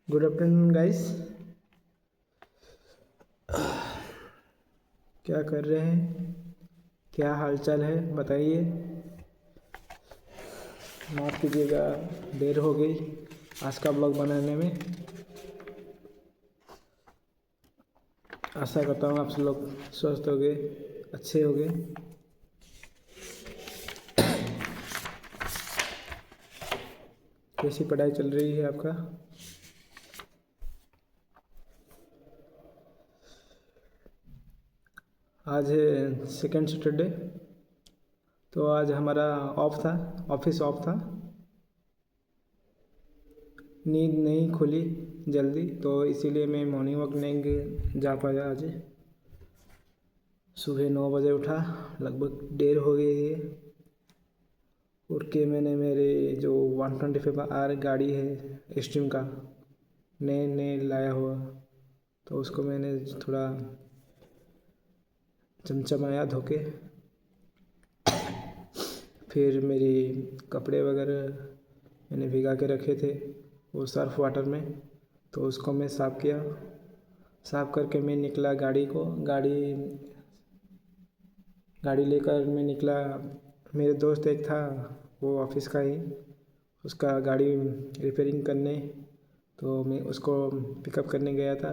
Good afternoon guys. क्या कर रहे हैं? क्या हालचाल है बताइए। माफ़ कीजिएगा, देर हो गई आज का ब्लॉग बनाने में। आशा करता हूँ आप सब लोग स्वस्थ होंगे, अच्छे होंगे। कैसी पढ़ाई चल रही है आपका? आज है सेकेंड सैटरडे, तो आज हमारा ऑफ था, ऑफिस ऑफ था। नींद नहीं खुली जल्दी, तो इसीलिए मैं मॉर्निंग वॉक नहीं जा पाया आज। सुबह 9 बजे उठा, लगभग देर हो गई है। उठ के मैंने मेरे जो 125R गाड़ी है स्ट्रीम का, नए लाया हुआ, तो उसको मैंने थोड़ा चमचमाया धो के। फिर मेरी कपड़े वगैरह मैंने भिगा के रखे थे वो सर्फ वाटर में, तो उसको मैं साफ़ किया। साफ़ करके मैं निकला गाड़ी लेकर मैं निकला। मेरे दोस्त एक था, वो ऑफिस का ही, उसका गाड़ी रिपेयरिंग करने, तो मैं उसको पिकअप करने गया था।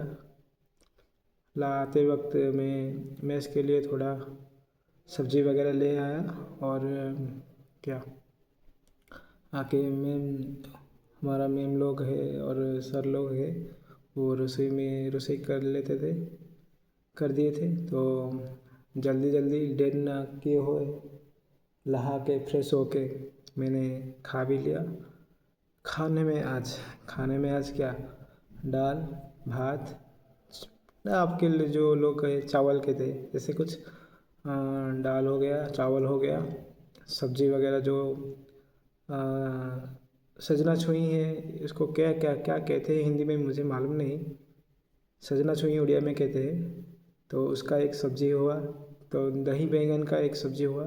लाते वक्त मैं मेस के लिए थोड़ा सब्ज़ी वगैरह ले आया। और क्या, आके हमारा मैम लोग है और सर लोग है, वो रसोई कर दिए थे। तो जल्दी जल्दी देर ना किए हुए नहा के फ्रेश होके मैंने खा भी लिया। खाने में आज क्या, दाल भात, आपके लिए जो लोग कहे चावल के थे, जैसे कुछ दाल हो गया, चावल हो गया, सब्जी वगैरह जो सजना छुई है, इसको क्या क्या क्या कहते हैं हिंदी में मुझे मालूम नहीं। सजना छुई उड़िया में कहते हैं। तो उसका एक सब्ज़ी हुआ, तो दही बैंगन का एक सब्ज़ी हुआ,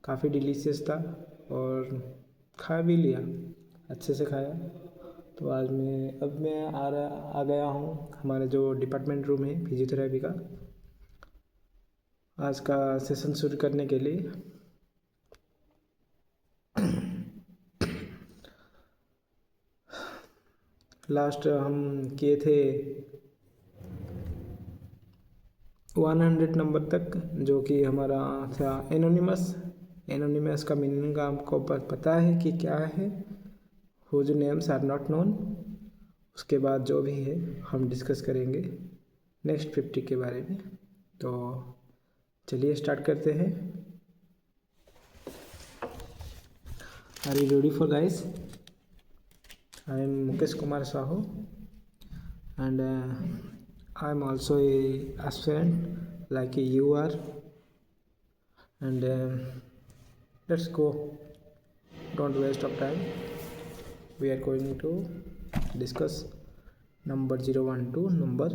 काफ़ी डिलीशियस था और खा भी लिया, अच्छे से खाया। तो आज मैं आ गया हूँ हमारे जो डिपार्टमेंट रूम है फिजियोथेरेपी का, आज का सेशन शुरू करने के लिए। लास्ट हम किए थे 100 नंबर तक, जो कि हमारा था एनोनिमस का मीनिंग आपको पता है कि क्या है? Whose names are not known. उसके बाद जो भी है हम डिस्कस करेंगे नेक्स्ट 50 के बारे में। तो चलिए स्टार्ट करते हैं। Are you ready for guys? I am Mukesh Kumar Sahu, and I am also a aspirant like you are. And let's go. Don't waste of time. We are going to discuss number 012 to number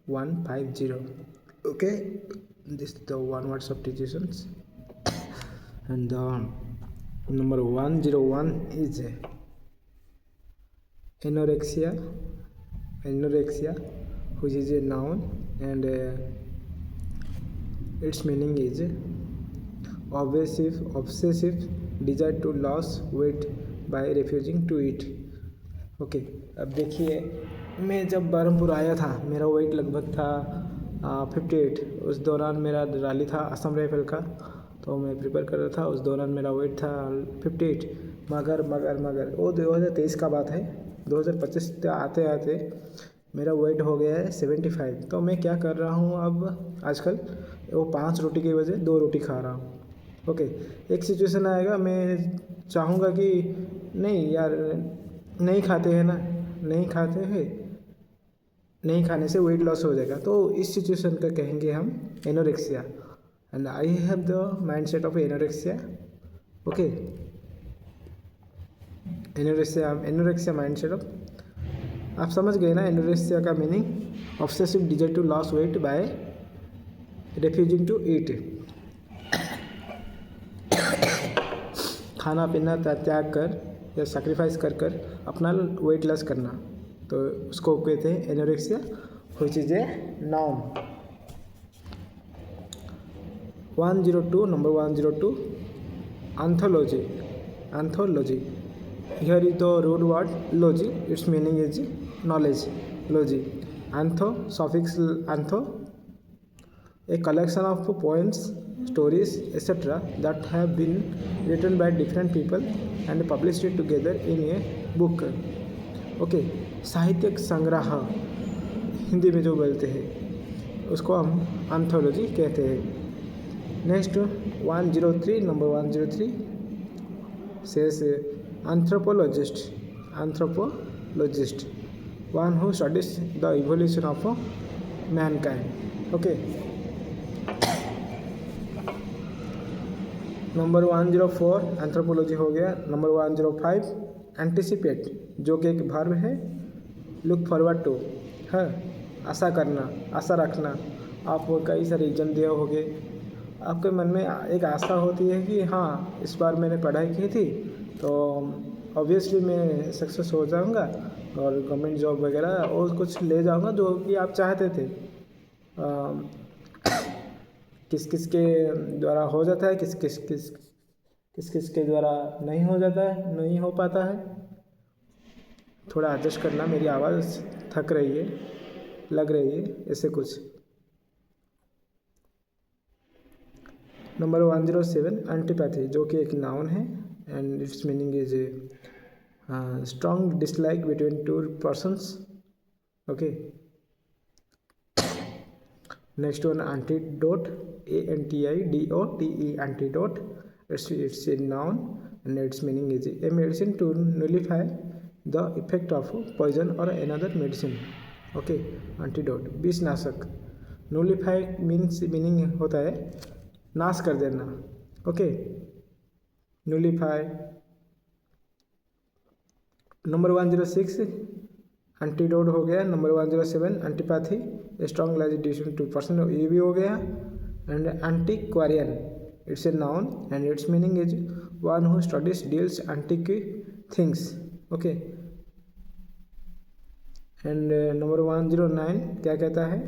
150. Okay, this is the one word substitutions, and number 101 is anorexia, which is a noun, and its meaning is obsessive desire to lose weight by refusing to eat. Okay, अब देखिए, मैं जब बरहमपुर आया था मेरा wait लगभग था 58। उस दौरान मेरा रैली था असम राइफल का, तो मैं प्रिपेयर कर रहा था। उस दौरान मेरा वेट था 58। मगर वो 2023 का बात है। 2025 आते आते मेरा वेट हो गया है 75। तो मैं क्या कर रहा हूँ अब आजकल, वो 5 रोटी की वजह 2 रोटी खा रहा हूँ। ओके, एक सिचुएशन आएगा मैं चाहूँगा कि नहीं यार, नहीं खाते हैं ना, नहीं खाने से वेट लॉस हो जाएगा, तो इस सिचुएशन का कहेंगे हम anorexia. And I have the mind set of anorexia. Okay, anorexia mind set of, आप समझ गए ना एनोरेक्सिया का meaning? Obsessive desire to loss weight by refusing to eat. खाना पीना त्याग कर या सैक्रिफाइस कर अपना वेट लॉस करना। तो उसको कहते हैं anorexia, which is a noun. 102 number 102 anthology. Anthology, here is the root word logy, its meaning is knowledge. Logy, antho suffix antho, a collection of poems, stories, etc. that have been written by different people and published together in a book. Okay, साहित्यिक संग्रह हिंदी में जो बोलते हैं उसको हम anthology कहते हैं। Next 103 number 103 says anthropologist. Anthropologist, one who studies the evolution of mankind. Okay, number 104 anthropology हो गया। नंबर 105 एंटिसिपेट, जो कि एक वर्ब है। लुक फॉरवर्ड टू है आशा करना, आशा रखना। आप कई सारे एग्जाम दिए होंगे, आपके मन में एक आशा होती है कि हाँ इस बार मैंने पढ़ाई की थी तो ऑब्वियसली मैं सक्सेस हो जाऊंगा और गवर्नमेंट जॉब वगैरह और कुछ ले जाऊंगा जो कि आप चाहते थे। किस किस के द्वारा हो जाता है, किस किस के द्वारा नहीं हो जाता है, नहीं हो पाता है। थोड़ा एडजस्ट करना, मेरी आवाज़ थक रही है, लग रही है ऐसे कुछ। नंबर 107 एंटीपैथी, जो कि एक नाउन है and it's meaning is strong dislike between two persons. Okay, next one antidote, ANTIDOTE, antidote, it's a noun and its meaning is a medicine to nullify the effect of poison or another medicine. Okay, antidote, विषनाशक। nullify meaning होता है नाश कर देना। Okay, nullify। Number 106 antidote हो गया। Number 107 antipathy, strong लाइजिडेशन to person, ये भी हो गया। And antiquarian, it's a noun and its meaning is one who studies deals antique things. Okay, and number 109 क्या कहता है?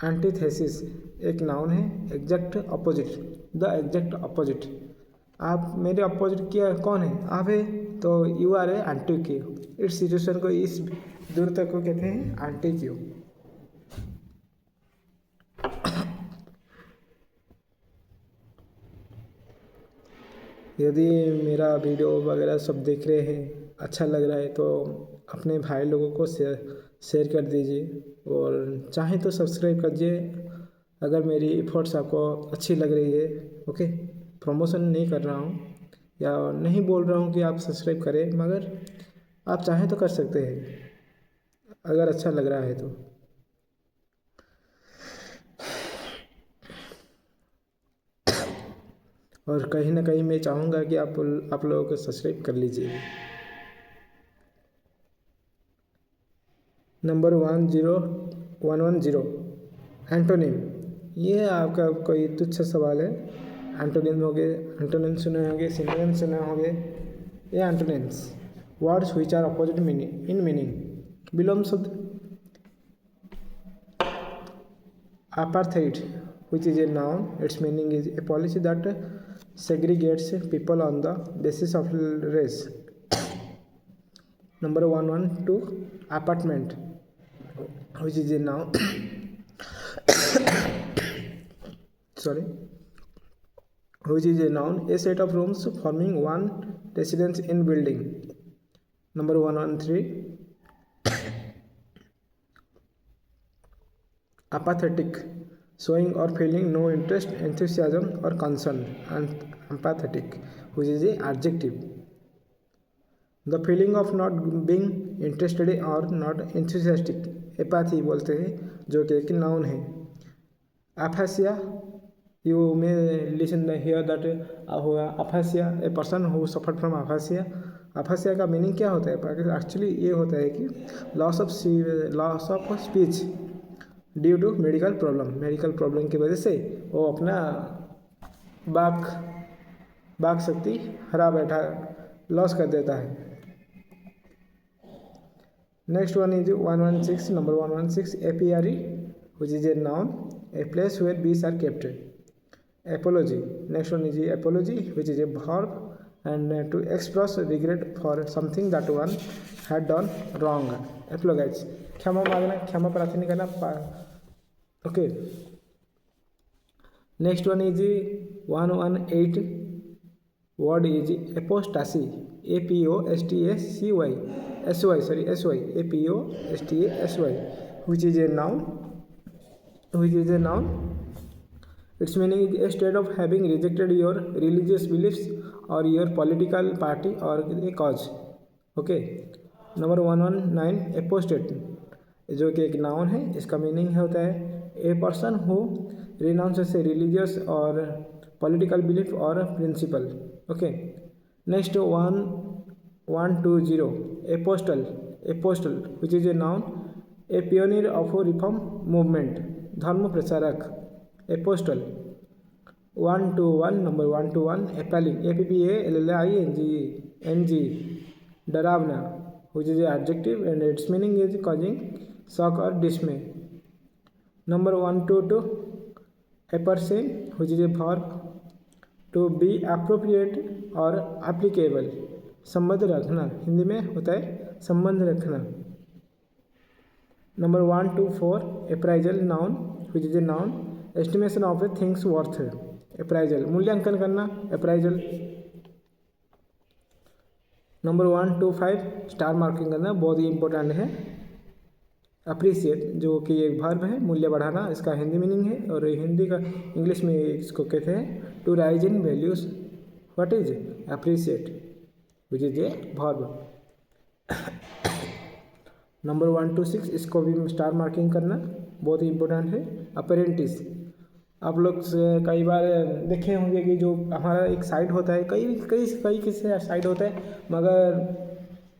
एंटीथेसिस एक नाउन है, exact opposite, the exact opposite. आप मेरे अपोजिट क्या कौन है? आप है, तो यू आर ए एंटीक्यू। इस सिचुएशन को, इस दूरता को कहते हैं एंटीक्यू। यदि मेरा वीडियो वगैरह सब देख रहे हैं, अच्छा लग रहा है तो अपने भाई लोगों को शेयर कर दीजिए और चाहें तो सब्सक्राइब कीजिए अगर मेरी एफर्ट्स आपको अच्छी लग रही है। ओके, प्रमोशन नहीं कर रहा हूँ या नहीं बोल रहा हूँ कि आप सब्सक्राइब करें, मगर आप चाहें तो कर सकते हैं अगर अच्छा लग रहा है तो। और कहीं ना कहीं मैं चाहूँगा कि आप लोगों को सब्सक्राइब कर लीजिए। नंबर 110 एंटोनिम, ये आपका कोई तुच्छ सवाल है। एंटोनिम हो गए, एंटोनिम सुने होंगे, सिनोनिम सुने होंगे। ये antonyms, words which are opposite meaning in meaning. विलोम शब्द, apartheid, which is a noun, its meaning is a policy that segregates people on the basis of race. Number 112 apartment, which is a noun sorry, which is a noun, a set of rooms forming one residence in building. Number 113 apathetic, showing or feeling no interest, enthusiasm or concern. And apathetic, which is an adjective, the feeling of not being interested or not enthusiastic, apathy बोलते हैं, जो कि एक noun है। aphasia, you may listen here that aphasia, a person who suffered from aphasia. aphasia का meaning क्या होता है? एक्चुअली ये होता है कि loss of speech due to medical problem की वजह से वो अपना वाक शक्ति हरा बैठा लॉस कर देता है। Next one is 116, number 116, apiary, which is a noun, a place where bees are kept. Apology, next one is apology, which is a verb, and to express regret for something that one had done wrong. Apologize, क्षमा मांगना, क्षमा प्रार्थना करना. Okay. Next one is 118. Word is apostasy, apostasy, apostasy, which is a noun. Its meaning is a state of having rejected your religious beliefs or your political party or a cause. Okay. Number 119, apostate, जो कि एक noun है. इसका meaning होता है a person who renounces a religious और political belief और principle. Okay. Next 120, apostle, which is a noun, a pioneer of reform movement, धर्म प्रचारक. एपोस्टल. 121, नंबर 121, एपेलिंग, APPALLING, डरावना, which is adjective and its meaning is causing shock or dismay. Number 122, appertain, which is a verb, to be appropriate or applicable, संबंध रखना, हिंदी में होता है संबंध रखना. Number 124, appraisal, noun, which is a noun, estimation of a thing's worth. appraisal, मूल्यांकन करना, appraisal. Number 125, star marking करना, बहुत ही इंपॉर्टेंट है. अप्रिसिएट, जो कि एक वर्ब है, मूल्य बढ़ाना, इसका हिंदी मीनिंग है. और हिंदी का इंग्लिश में इसको कहते हैं to rise in values. What is appreciate, which is a verb. Number 126, इसको भी स्टार मार्किंग करना, बहुत ही इंपॉर्टेंट है. अपेरेंटिस, आप लोग कई बार देखे होंगे कि जो हमारा एक साइट होता है, कई किसी साइट होता है, मगर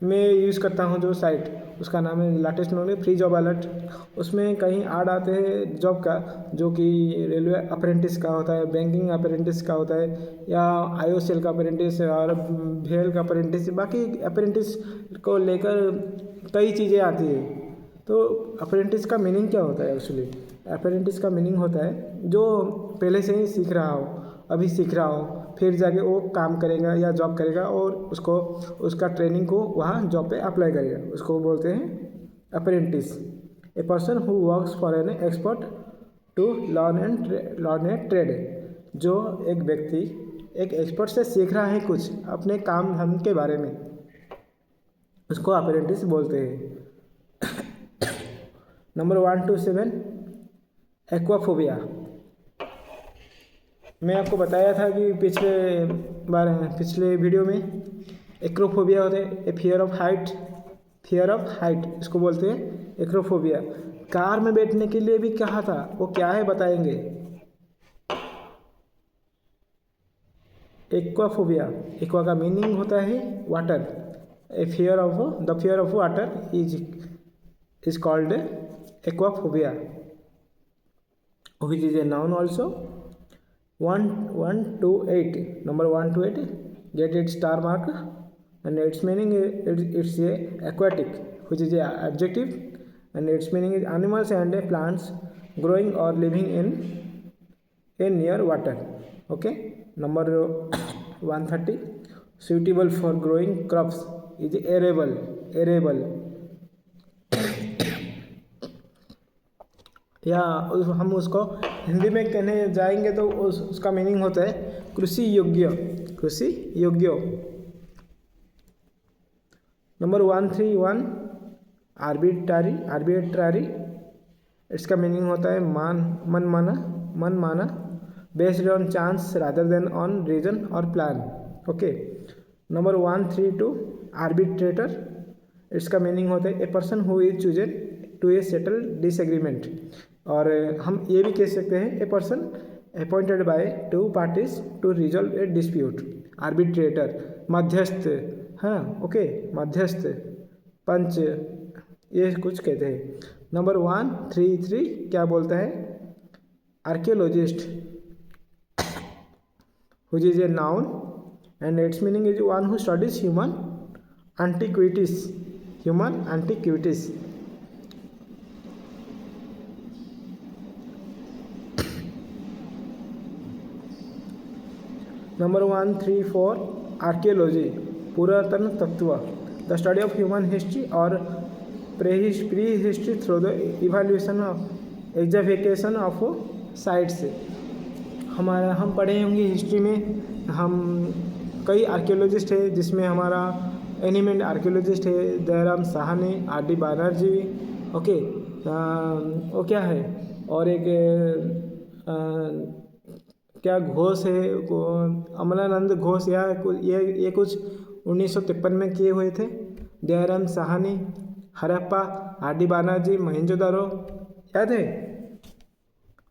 मैं यूज़ करता हूँ जो साइट, उसका नाम है latest knowledge free job alert. उसमें कहीं ऐड आते हैं जॉब का, जो कि रेलवे अप्रेंटिस का होता है, बैंकिंग अप्रेंटिस का होता है, या IOCL का अप्रेंटिस और भेल का अप्रेंटिस, बाकी अप्रेंटिस को लेकर कई चीज़ें आती है. तो अप्रेंटिस का मीनिंग क्या होता है एक्चुअली? अप्रेंटिस का मीनिंग होता है जो पहले से ही सीख रहा हो, अभी सीख रहा हो, फिर जाके वो काम करेगा या जॉब करेगा और उसको उसका ट्रेनिंग को वहाँ जॉब पे अप्लाई करेगा, उसको बोलते हैं apprentice. A person who works for an expert to learn a trade, जो एक व्यक्ति एक एक्सपर्ट से सीख रहा है कुछ अपने काम धाम के बारे में, उसको अप्रेंटिस बोलते हैं. Number 127, aquaphobia. मैं आपको बताया था कि पिछले वीडियो में एक्रोफोबिया होता है, ए फियर ऑफ हाइट, इसको बोलते हैं एक्रोफोबिया. कार में बैठने के लिए भी कहा था, वो क्या है बताएंगे. एक्वाफोबिया, एक्वा का मीनिंग होता है water. The fear of water is called aquaphobia, which is a noun also. 128, number 128, get its star mark, and its meaning it's a aquatic, which is a adjective, and its meaning is animals and plants growing or living in near water. Okay. Number 130, suitable for growing crops is arable. या हम उसको हिंदी में कहने जाएंगे तो उसका meaning होता है कृषि योग्य. नंबर 131, आर्बिट्रारी, इसका मीनिंग होता है मनमाना, based on chance rather than on reason और प्लान. ओके. नंबर 132, आर्बिट्रेटर, इसका मीनिंग होता है a person who is chosen to a settle disagreement. और हम ये भी कह सकते हैं a person appointed by two parties to resolve a dispute. Arbitrator, मध्यस्थ. हाँ, ओके, मध्यस्थ, पंच, ये कुछ कहते हैं. नंबर 133 क्या बोलता है? Archaeologist, which is a noun and its meaning is one who studies human antiquities. human antiquities. Number 134 archaeology, पुरातन तत्व, the study of human history or prehistory through the evaluation of excavation of sites. हम पढ़े होंगे history में, हम कई archaeologist है जिसमें हमारा एनिमेंट आर्कियोलॉजिस्ट है Dayaram Sahni, R D Banerjee, okay, वो क्या है, और एक क्या घोष है, अमलानंद घोष, या ये कुछ 1953 में किए हुए थे। दयाराम साहनी, हड़प्पा, आर डी बैनर्जी, मोहनजोदारो, याद है,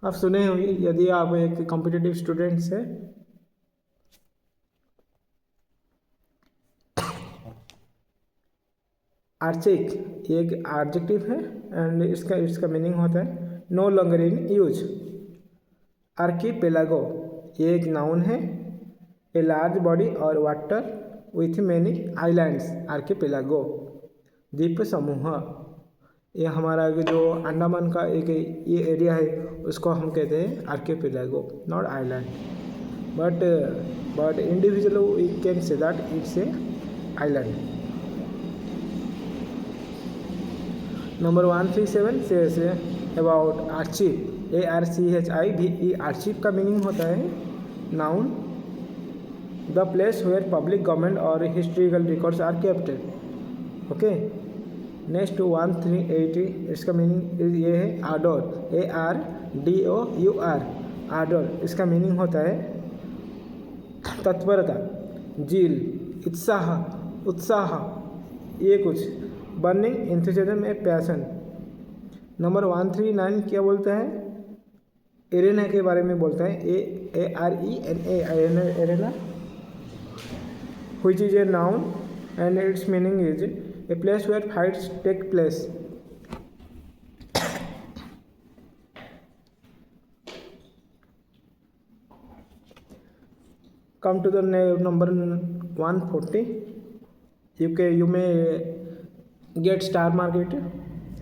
आप सुने होंगे यदि आप एक कॉम्पिटिटिव स्टूडेंट्स है। आर्चिक एक एडजेक्टिव है एंड इसका मीनिंग होता है no longer in use. Archipelago ये एक नाउन है, ए लार्ज बॉडी और water with many islands, archipelago द्वीप समूह। ये हमारा जो अंडमान का एक ये एरिया है उसको हम कहते हैं archipelago, not island, but individual we can say that it's a island. Number 137 says about archive, ARCHIVE, archive का मीनिंग होता है noun, the place where public government और historical records are kept, okay. Next 138 इसका meaning ये है आडोर, ARDOUR, आडोर, इसका meaning होता है तत्परता, जील, उत्साह, ये कुछ, burning enthusiasm, a passion. Number 139 क्या बोलता है, एरेना के बारे में बोलता है, ARENA, arena, which is a noun and its meaning is a place where fights take place. Come to the number 140. You may get star mark it,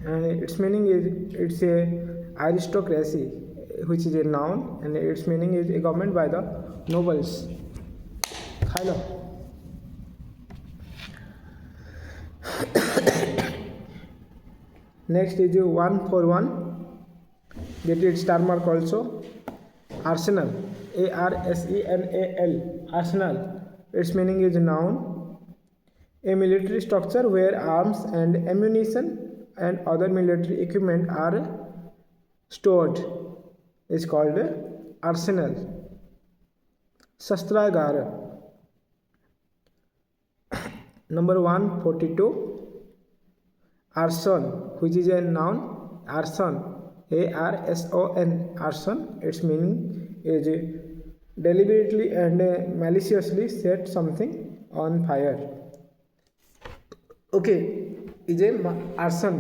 and its meaning is it's a aristocracy, which is a noun, and its meaning is a government by the nobles. Hello. Next is 141, get it star mark also, arsenal, ARSENAL, arsenal, its meaning is noun, a military structure where arms and ammunition and other military equipment are stored is called arsenal. शस्त्रागार। Number 142, arson, which is a noun, arson, ARSON, arson, its meaning is deliberately and maliciously set something on fire, okay, is a arson.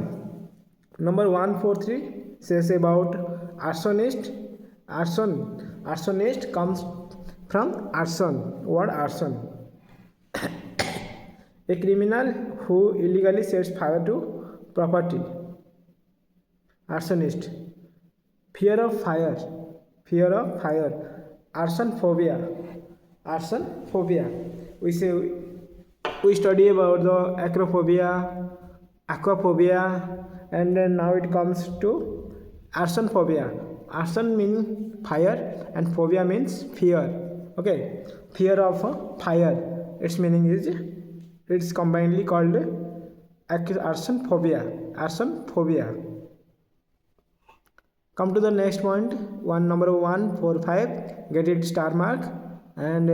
Number 143 says about arsonist. Arsonist comes from arson, word arson, a criminal who illegally sets fire to property. Arsonist. Fear of fire, arson phobia, we study about the acrophobia, aquaphobia, and then now it comes to arson phobia. Arson means fire and phobia means fear, okay, fear of fire, its meaning is it's combinedly called arson phobia. Come to the next point, number 145, get it star mark, and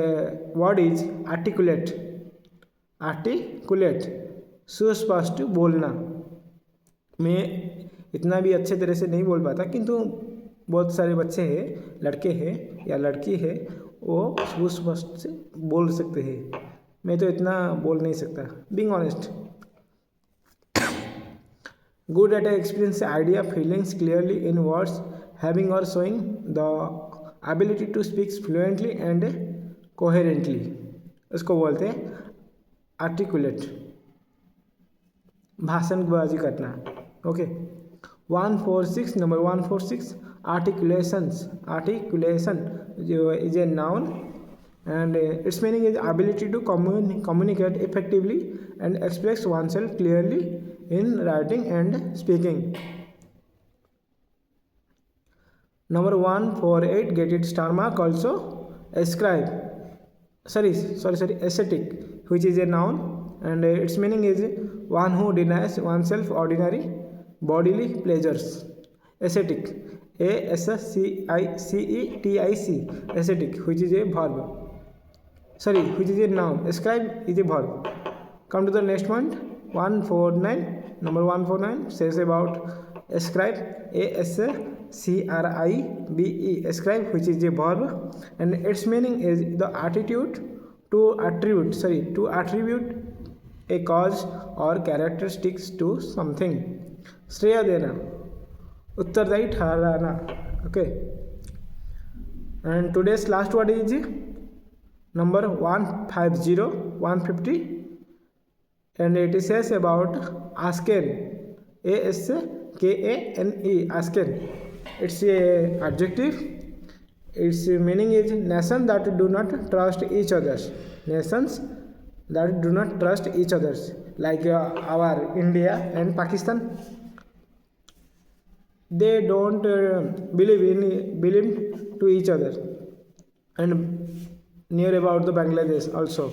word is articulate, सुस्पष्ट बोलना। मैं इतना भी अच्छे तरह से नहीं बोल पाता, किंतु बहुत सारे बच्चे हैं, लड़के हैं या लड़की है, वो सुस्पष्ट से बोल सकते हैं, मैं तो इतना बोल नहीं सकता, being honest. Good at experience idea feelings clearly in words, having or showing the ability to speak fluently and coherently, उसको बोलते हैं आर्टिकुलेट। भाषणबाजी करना। ओके 146 नंबर 146 आर्टिकुलेशन जो is a noun and its meaning is ability to communicate effectively and express oneself clearly in writing and speaking. Number 148 get it star mark also ascribe ascetic which is a noun and its meaning is one who denies oneself ordinary bodily pleasures. Ascetic ASCICETIC ascetic which is a verb, which is a noun. Ascribe is a verb. Come to the next one. 149 number 149 says about ascribe ASCRIBE ascribe which is a verb and its meaning is the attitude to attribute a cause or characteristics to something. श्रेय देना, उत्तरदायी ठहराना. Okay, and today's last word is number 150 and it says about asken ASKANE asken. It's a adjective. Its meaning is nations that do not trust each others. Nations that do not trust each others like our India and Pakistan. They don't believe to each other, and near about the Bangladesh also.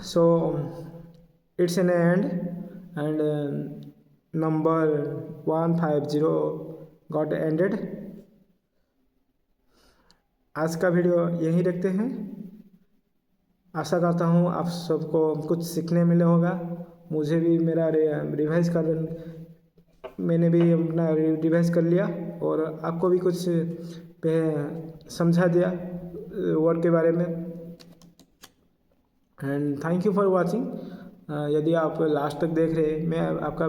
So it's an end and number 150 got ended. आज का video यहीं रखते हैं. आशा करता हूँ आप सबको कुछ सीखने मिले होगा. मुझे भी मेरा रिवाइज मैंने भी अपना रिवाइज कर लिया और आपको भी कुछ समझा दिया वर्ड के बारे में. And thank you for watching. यदि आप लास्ट तक देख रहे हैं मैं आपका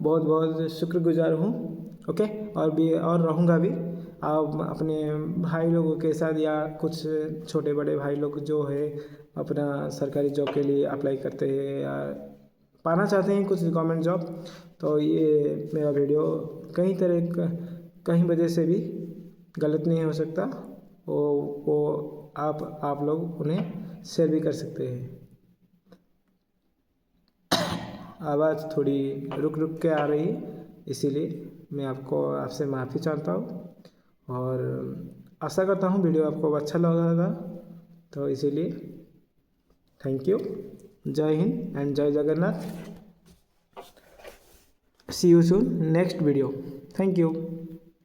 बहुत बहुत शुक्रगुजार हूँ. ओके और रहूँगा भी. आप अपने भाई लोगों के साथ या कुछ छोटे बड़े भाई लोग जो है अपना सरकारी जॉब के लिए अप्लाई करते हैं या पाना चाहते हैं कुछ गवर्नमेंट जॉब, तो ये मेरा वीडियो कहीं वजह से भी गलत नहीं हो सकता. वो आप लोग उन्हें शेयर भी कर सकते हैं. आवाज़ थोड़ी रुक के आ रही है इसीलिए मैं आपसे माफ़ी चाहता हूँ और आशा करता हूँ वीडियो आपको अच्छा लगा होगा. तो इसीलिए थैंक यू. जय हिंद एंड जय Jagannath. See you soon next video. Thank you.